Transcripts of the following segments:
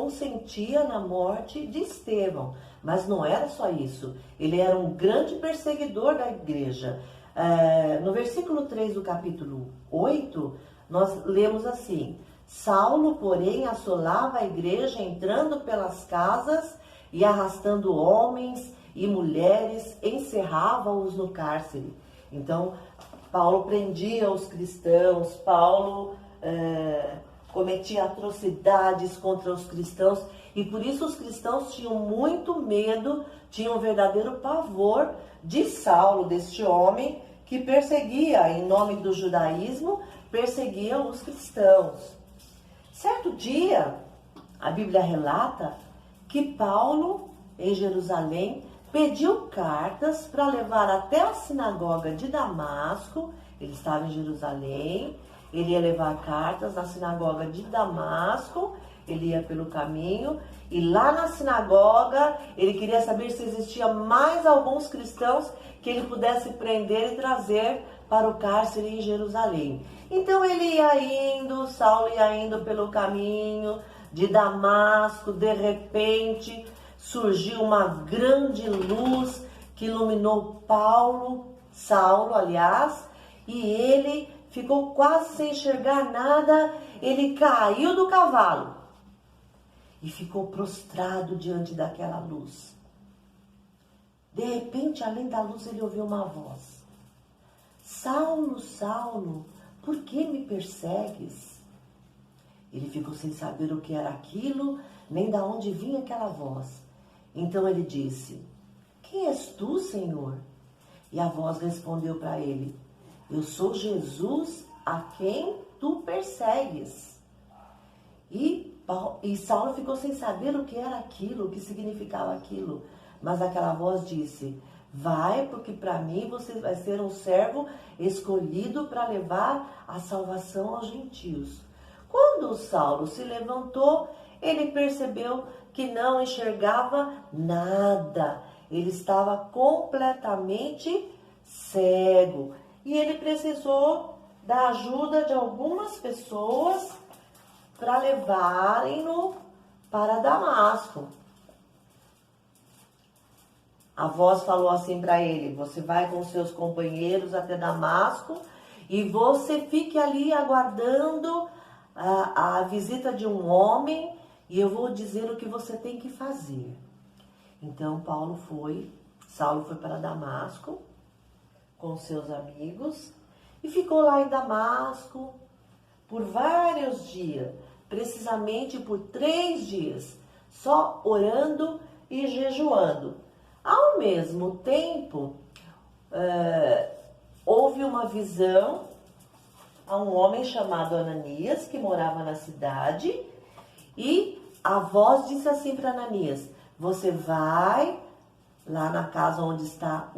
consentia na morte de Estevão. Mas não era só isso, ele era um grande perseguidor da igreja. No versículo 3 do capítulo 8, nós lemos assim: Saulo, porém, assolava a igreja, entrando pelas casas e arrastando homens e mulheres, encerrava-os no cárcere. Então, Paulo prendia os cristãos, Paulo cometia atrocidades contra os cristãos, e por isso os cristãos tinham muito medo, tinham um verdadeiro pavor de Saulo, deste homem que perseguia, em nome do judaísmo, perseguia os cristãos. Certo dia, a Bíblia relata que Paulo, em Jerusalém, pediu cartas para levar até a sinagoga de Damasco. Ele estava em Jerusalém, ele ia levar cartas na sinagoga de Damasco, ele ia pelo caminho, e lá na sinagoga ele queria saber se existia mais alguns cristãos que ele pudesse prender e trazer para o cárcere em Jerusalém. Então ele ia indo, Saulo ia indo pelo caminho de Damasco. De repente surgiu uma grande luz que iluminou Saulo, aliás, e ele ficou quase sem enxergar nada. Ele caiu do cavalo e ficou prostrado diante daquela luz. De repente, além da luz, ele ouviu uma voz: Saulo, Saulo, por que me persegues? Ele ficou sem saber o que era aquilo, nem de onde vinha aquela voz. Então ele disse: Quem és tu, Senhor? E a voz respondeu para ele: Eu sou Jesus, a quem tu persegues. E Saulo ficou sem saber o que era aquilo, o que significava aquilo. Mas aquela voz disse: Vai, porque para mim você vai ser um servo escolhido para levar a salvação aos gentios. Quando Saulo se levantou, ele percebeu que não enxergava nada. Ele estava completamente cego. E ele precisou da ajuda de algumas pessoas para levarem-no para Damasco. A voz falou assim para ele: Você vai com seus companheiros até Damasco e você fique ali aguardando a visita de um homem, e eu vou dizer o que você tem que fazer. Então Saulo foi para Damasco com seus amigos e ficou lá em Damasco por vários dias, precisamente por 3 dias, só orando e jejuando. Ao mesmo tempo, houve uma visão a um homem chamado Ananias, que morava na cidade, e a voz disse assim para Ananias: Você vai lá na casa onde está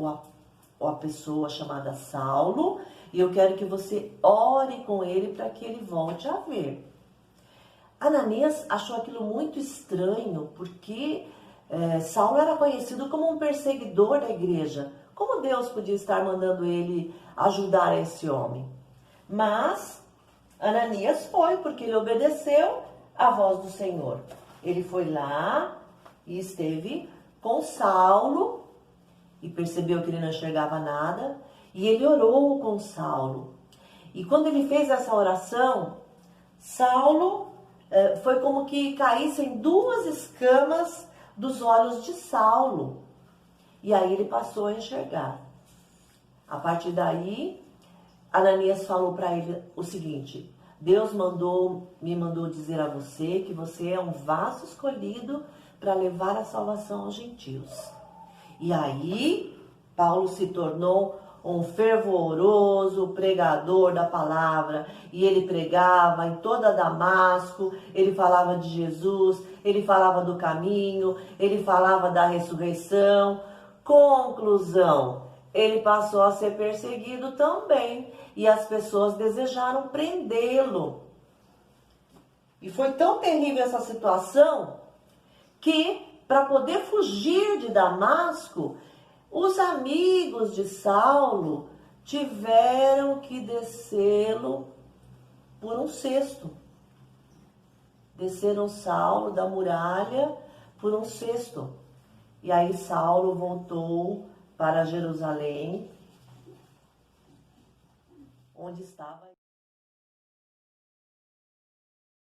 a pessoa chamada Saulo, e eu quero que você ore com ele para que ele volte a ver. Ananias achou aquilo muito estranho, porque Saulo era conhecido como um perseguidor da igreja. Como Deus podia estar mandando ele ajudar esse homem? Mas Ananias foi, porque ele obedeceu à voz do Senhor. Ele foi lá e esteve com Saulo e percebeu que ele não enxergava nada, e ele orou com Saulo. E quando ele fez essa oração, Saulo foi como que caíssem 2 escamas dos olhos de Saulo. E aí ele passou a enxergar. A partir daí, Ananias falou para ele o seguinte: Deus me mandou dizer a você que você é um vaso escolhido para levar a salvação aos gentios. E aí, Paulo se tornou um fervoroso pregador da palavra, e ele pregava em toda Damasco, ele falava de Jesus, ele falava do caminho, ele falava da ressurreição. Conclusão: ele passou a ser perseguido também, e as pessoas desejaram prendê-lo. E foi tão terrível essa situação que, para poder fugir de Damasco, os amigos de Saulo tiveram que descê-lo por um cesto. desceram Saulo da muralha por um cesto. E aí Saulo voltou para Jerusalém, onde estava